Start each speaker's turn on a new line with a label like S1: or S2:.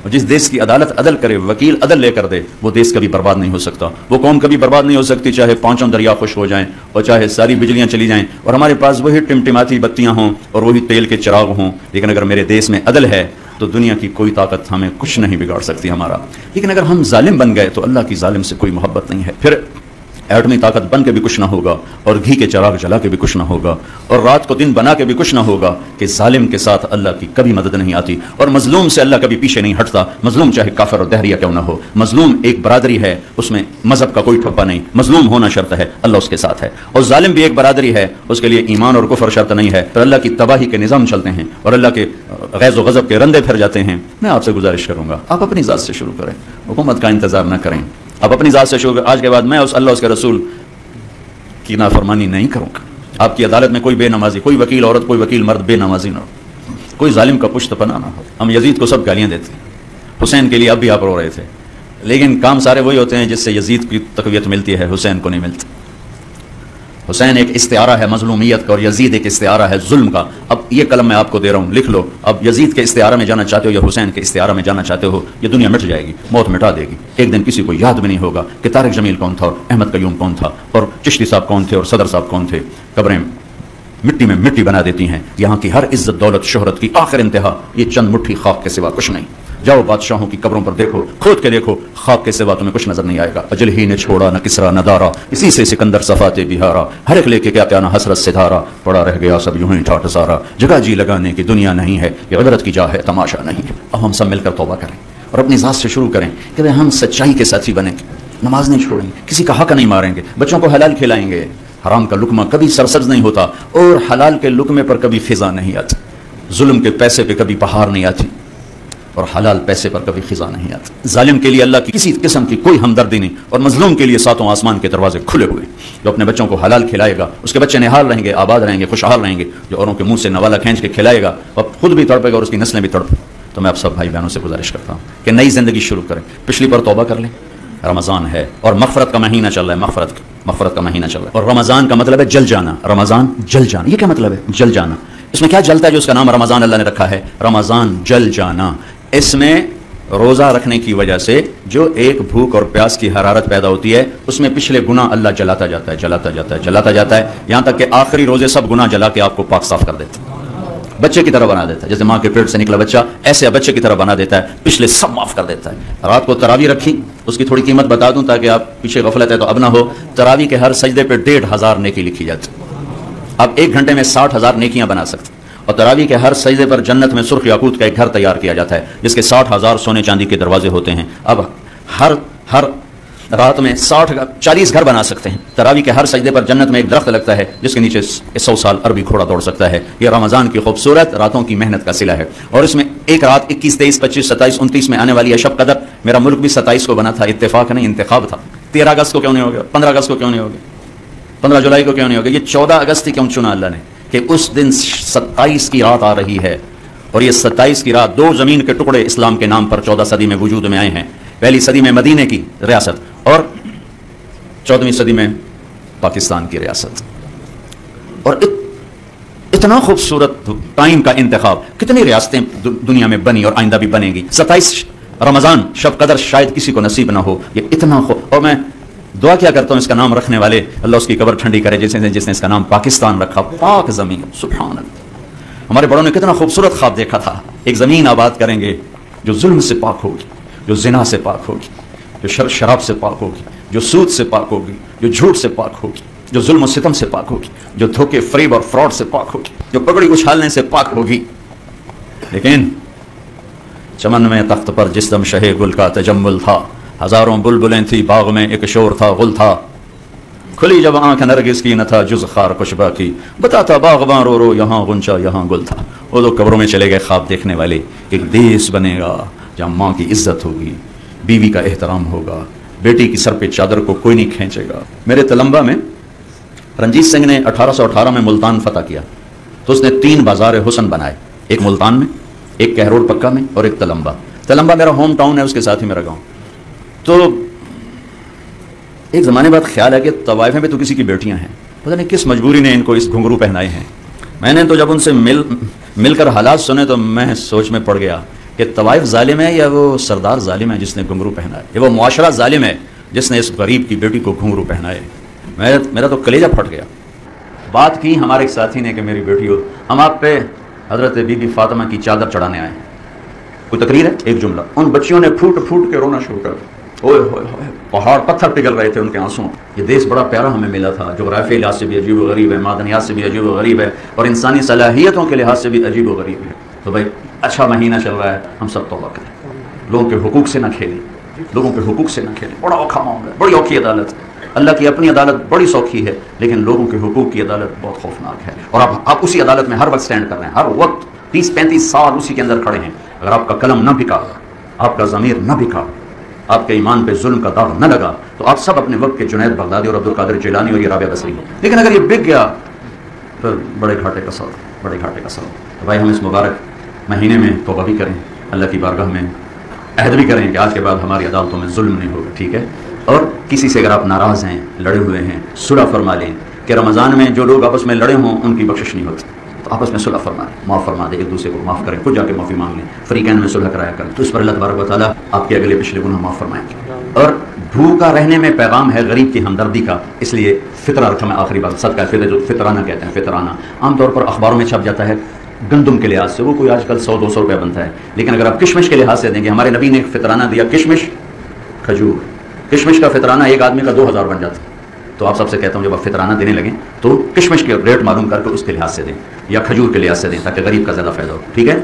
S1: اور جس دیش کی عدالت عدل کرے، وکیل عدل لے کر دے، وہ دیش کبھی برباد نہیں ہو سکتا، وہ قوم کبھی برباد نہیں ہو سکتی، چاہے پانچوں دریا خوش ہو جائیں اور چاہے ساری بجلیاں چلی جائیں اور ہمارے پاس وہی ٹمٹماتی بتیاں ہوں اور وہی تیل کے چراغ ہوں، لیکن اگر میرے دیش میں عدل ہے تو دنیا کی کوئی طاقت ہمیں کچھ نہیں بگاڑ سکتی ہمارا۔ لیکن اگر ہم ظالم بن گئے تو اللہ کی ظالم سے کوئی محبت نہیں ہے، پھر ایٹمی طاقت بن کے بھی کچھ نہ ہوگا اور گھی کے چراغ جلا کے بھی کچھ نہ ہوگا اور رات کو دن بنا کے بھی کچھ نہ ہوگا کہ ظالم کے ساتھ اللہ کی کبھی مدد نہیں آتی اور مظلوم سے اللہ کبھی پیچھے نہیں ہٹتا، مظلوم چاہے کافر اور دہریہ کیوں نہ ہو، مظلوم ایک برادری ہے، اس میں مذہب کا کوئی ٹھپا نہیں، مظلوم ہونا شرط ہے، اللہ اس کے ساتھ ہے، اور ظالم بھی ایک برادری ہے، اس کے لیے ایمان اور کفر شرط نہیں ہے، تو اللہ کی تباہی کے نظام چلتے ہیں اور اللہ کے غیظ و غضب کے رندے پھر جاتے ہیں۔ میں آپ سے گزارش کروں گا آپ اپنی ذات سے شروع کریں، حکومت کا انتظار نہ کریں، آپ اپنی ذات سے شروع کریں۔ آج کے بعد میں اس اللہ اس کے رسول کی نافرمانی نہیں کروں گا، آپ کی عدالت میں کوئی بے نمازی، کوئی وکیل عورت، کوئی وکیل مرد بے نمازی نہ ہو، کوئی ظالم کا پشت پناہ نہ ہو۔ ہم یزید کو سب گالیاں دیتے ہیں، حسین کے لیے اب بھی آپ رو رہے تھے، لیکن کام سارے وہی ہوتے ہیں جس سے یزید کی تقویت ملتی ہے، حسین کو نہیں ملتی۔ حسین ایک استعارہ ہے مظلومیت کا اور یزید ایک استعارہ ہے ظلم کا۔ اب یہ قلم میں آپ کو دے رہا ہوں، لکھ لو، اب یزید کے استعارہ میں جانا چاہتے ہو یا حسین کے استعارہ میں جانا چاہتے ہو، یہ دنیا مٹ جائے گی، موت مٹا دے گی، ایک دن کسی کو یاد بھی نہیں ہوگا کہ طارق جمیل کون تھا اور احمد قیوم کون تھا اور چشتی صاحب کون تھے اور صدر صاحب کون تھے۔ قبریں مٹی میں مٹی بنا دیتی ہیں، یہاں کی ہر عزت دولت شہرت کی آخر انتہا یہ چند مٹھی خاک کے سوا کچھ نہیں۔ جاؤ بادشاہوں کی قبروں پر دیکھو، کھود کے دیکھو، خاک کے سوا تمہیں کچھ نظر نہیں آئے گا۔ اجل ہی نے چھوڑا نہ کسرا نہ دارا، اسی سے سکندر صفات بہارا، ہر ایک لے کے کیا کیا نہ حسرت سے دھارا، پڑا رہ گیا سب یوں ہی ٹھاٹ سارا، جگہ جی لگانے کی دنیا نہیں ہے، یہ عبرت کی جا ہے تماشا نہیں ہے۔ اب ہم سب مل کر توبہ کریں اور اپنی ذات سے شروع کریں کہ ہم سچائی کے ساتھی بنیں گے، نماز نہیں چھوڑیں گے، کسی کا حق نہیں ماریں گے، بچوں کو حلال کھلائیں گے، حرام کا لقمہ کبھی سرسبز نہیں ہوتا اور حلال کے لقمے پر کبھی خزاں نہیں آتی، ظلم کے پیسے پہ کبھی بہار نہیں آتی اور حلال پیسے پر کبھی خزاں نہیں آتی۔ ظالم کے لیے اللہ کی کسی قسم کی کوئی ہمدردی نہیں اور مظلوم کے لیے ساتوں آسمان کے دروازے کھلے ہوئے۔ جو اپنے بچوں کو حلال کھلائے گا اس کے بچے نہال رہیں گے، آباد رہیں گے، خوشحال رہیں گے۔ جو اوروں کے منہ سے نوالا کھینچ کے کھلائے گا وہ خود بھی تڑپے گا اور اس کی نسلیں بھی تڑپیں۔ تو میں آپ سب بھائی بہنوں سے گزارش کرتا ہوں کہ نئی زندگی شروع کریں، پچھلی پر توبہ کر لیں۔ رمضان ہے اور مغفرت کا مہینہ چل رہا ہے، مغفرت کا مہینہ چل رہا ہے اور رمضان کا مطلب ہے جل جانا، رمضان جل جانا۔ یہ کیا مطلب ہے جل جانا؟ اس میں کیا جلتا ہے جو اس کا نام رمضان اللہ نے رکھا ہے؟ رمضان جل جانا، اس میں روزہ رکھنے کی وجہ سے جو ایک بھوک اور پیاس کی حرارت پیدا ہوتی ہے اس میں پچھلے گناہ اللہ جلاتا جاتا ہے، جلاتا جاتا ہے، جلاتا جاتا ہے، یہاں تک کہ آخری روزے سب گناہ جلا کے آپ کو پاک صاف کر دیتا ہے، بچے کی طرح بنا دیتا ہے، جیسے ماں کے پیٹ سے نکلا بچہ ایسے بچے کی طرح بنا دیتا ہے، پچھلے سب معاف کر دیتا ہے۔ رات کو تراویح رکھی، اس کی تھوڑی قیمت بتا دوں تاکہ آپ پیچھے غفلت ہے تو اب نہ ہو، تراویح کے ہر سجدے پہ 1500 نیکی لکھی جاتی، آپ 1 گھنٹے میں 60,000 نیکیاں بنا سکتے، اور تراویح کے ہر سجدے پر جنت میں سرخ یاقوت کا ایک گھر تیار کیا جاتا ہے جس کے 60,000 سونے چاندی کے دروازے ہوتے ہیں۔ اب ہر رات میں 40 گھر بنا سکتے ہیں۔ تراویح کے ہر سجدے پر جنت میں ایک درخت لگتا ہے جس کے نیچے 100 سال عربی گھوڑا دوڑ سکتا ہے۔ یہ رمضان کی خوبصورت راتوں کی محنت کا صلہ ہے، اور اس میں ایک رات 21، 23، 25، 27، 29 میں آنے والی ہے شب قدر۔ میرا ملک بھی 27 کو بنا تھا، اتفاق نہیں انتخاب تھا۔ 13 اگست کو کیوں نہیں ہو گیا؟ 15 اگست کو کیوں نہیں ہو گیا؟ 15 جولائی کو کیوں نہیں ہو گیا؟ یہ 14 اگست ہی کیوں چنا اللہ نے کہ اس دن 27 کی رات آ رہی ہے، اور یہ 27 کی رات 2 زمین کے ٹکڑے اسلام کے نام پر 14 صدی میں وجود میں آئے ہیں۔ پہلی صدی میں مدینے کی ریاست اور 14ویں صدی میں پاکستان کی ریاست، اور اتنا خوبصورت ٹائم کا انتخاب، کتنی ریاستیں دنیا میں بنی اور آئندہ بھی بنے گی۔ 27 رمضان شب قدر شاید کسی کو نصیب نہ ہو، یہ اتنا اور میں دعا کیا کرتا ہوں اس کا نام رکھنے والے اللہ اس کی قبر ٹھنڈی کرے جس نے اس کا نام پاکستان رکھا، پاک زمین، سبحان اللہ۔ ہمارے بڑوں نے کتنا خوبصورت خواب دیکھا تھا، ایک زمین آباد کریں گے جو ظلم سے پاک ہوگی، جو زنا سے پاک ہوگی، جو شراب سے پاک ہوگی، جو سود سے پاک ہوگی، جو جھوٹ سے پاک ہوگی، جو ظلم و ستم سے پاک ہوگی، جو دھوکے فریب اور فراڈ سے پاک ہوگی، جو پگڑی اچھالنے سے پاک ہوگی۔ لیکن چمن میں تخت پر جس دم شہ گل کا تجمل تھا، ہزاروں بلبلیں تھی باغ میں ایک شور تھا غل تھا، کھلی جب آنکھ نرگس کی نہ تھا جز خار کشبہ کی، بتاتا باغباں رو رو یہاں غنچہ یہاں گل تھا۔ وہ لوگ قبروں میں چلے گئے خواب دیکھنے والے، ایک دیش بنے گا جہاں ماں کی عزت ہوگی، بیوی کا احترام ہوگا، بیٹی کی سر پہ چادر کو کوئی نہیں کھینچے گا۔ میرے تلمبا میں رنجیت سنگھ نے 1818 میں ملتان فتح کیا تو اس نے 3 بازار حسن بنائے، ایک ملتان میں، ایک کہروڑ پکا میں اور ایک تلمبا۔ تلمبا میرا ہوم ٹاؤن ہے، اس کے ساتھ ہی میرا گاؤں۔ تو ایک زمانے بعد خیال ہے کہ طوائفیں بھی تو کسی کی بیٹیاں ہیں، پتہ نہیں کس مجبوری نے ان کو اس گھنگرو پہنائے ہیں۔ میں نے تو جب ان سے مل کر حالات سنے تو میں سوچ میں پڑ گیا کہ طوائف ظالم ہے یا وہ سردار ظالم ہے جس نے گھنگرو پہنا ہے، یا وہ معاشرہ ظالم ہے جس نے اس غریب کی بیٹی کو گھنگرو پہنا ہے؟ میرا تو کلیجہ پھٹ گیا۔ بات کی ہمارے ایک ساتھی نے کہ میری بیٹی ہو، ہم آپ پہ حضرت بی بی فاطمہ کی چادر چڑھانے آئے۔ کوئی تقریر ہے، ایک جملہ، ان بچیوں نے پھوٹ پھوٹ کے رونا شروع کر دیا، اوئے ہوئے ہوئے، پہاڑ پتھر پگھل رہے تھے ان کے آنسوں۔ یہ دیش بڑا پیارا ہمیں ملا تھا، جغرافیائی لحاظ سے بھی عجیب و غریب ہے، معدنیات سے بھی عجیب و غریب ہے، اور انسانی صلاحیتوں کے لحاظ سے بھی عجیب و غریب ہے۔ تو بھائی اچھا مہینہ چل رہا ہے، ہم سب توبہ کریں، لوگوں کے حقوق سے نہ کھیلیں، لوگوں کے حقوق سے نہ کھیلیں۔ بڑا اوکھا معاملہ ہے، بڑی اوکھی عدالت ہے۔ اللہ کی اپنی عدالت بڑی سوکھی ہے، لیکن لوگوں کے حقوق کی عدالت بہت خوفناک ہے، اور آپ اسی عدالت میں ہر وقت سٹینڈ کر رہے ہیں، ہر وقت 30-35 سال اسی کے اندر کھڑے ہیں۔ اگر آپ کا قلم نہ بکا، آپ کا ضمیر نہ بکا، آپ کے ایمان پہ ظلم کا داغ نہ لگا، تو آپ سب اپنے وقت کے جنید بغدادی اور عبد القادر جیلانی اور یہ رابعہ بصری ہیں۔ لیکن اگر یہ بک گیا پھر بڑے گھاٹے کا سبب، بڑے گھاٹے کا سبب۔ تو بھائی ہم اس مبارک مہینے میں توبہ بھی کریں، اللہ کی بارگاہ میں عہد بھی کریں کہ آج کے بعد ہماری عدالتوں میں ظلم نہیں ہوگا، ٹھیک ہے؟ اور کسی سے اگر آپ ناراض ہیں، لڑے ہوئے ہیں، صلح فرما لیں کہ رمضان میں جو لوگ آپس میں لڑے ہوں ان کی بخشش نہیں ہوتی، تو آپس میں صلح فرما لیں، معاف فرما دیں، ایک دوسرے کو معاف کریں، خود جا کے معافی مانگ لیں، فریقین میں صلح کرایا کریں، تو اس پر اللہ تبارک و تعالیٰ آپ کے اگلے پچھلے گناہ معاف فرمائیں گے۔ اور بھوکا رہنے میں پیغام ہے غریب کی ہمدردی کا، اس لیے فطرہ رکھا میں آخری بات، صدقہ فطر جو فطرانہ کہتے ہیں، فطرانہ عام طور پر اخباروں میں چھپ جاتا ہے گندم کے لحاظ سے، وہ کوئی آج کل 100-200 روپے بنتا ہے، لیکن اگر آپ کشمش کے لحاظ سے دیں گے، ہمارے نبی نے ایک فطرانہ دیا، کشمش کھجور، کشمش کا فطرانہ ایک آدمی کا 2000 بن جاتا ہے۔ تو آپ سب سے کہتا ہوں جب آپ فطرانہ دینے لگیں تو کشمش کے ریٹ معلوم کر کے اس کے لحاظ سے دیں، یا کھجور کے لحاظ سے دیں، تاکہ غریب کا زیادہ فائدہ ہو، ٹھیک ہے؟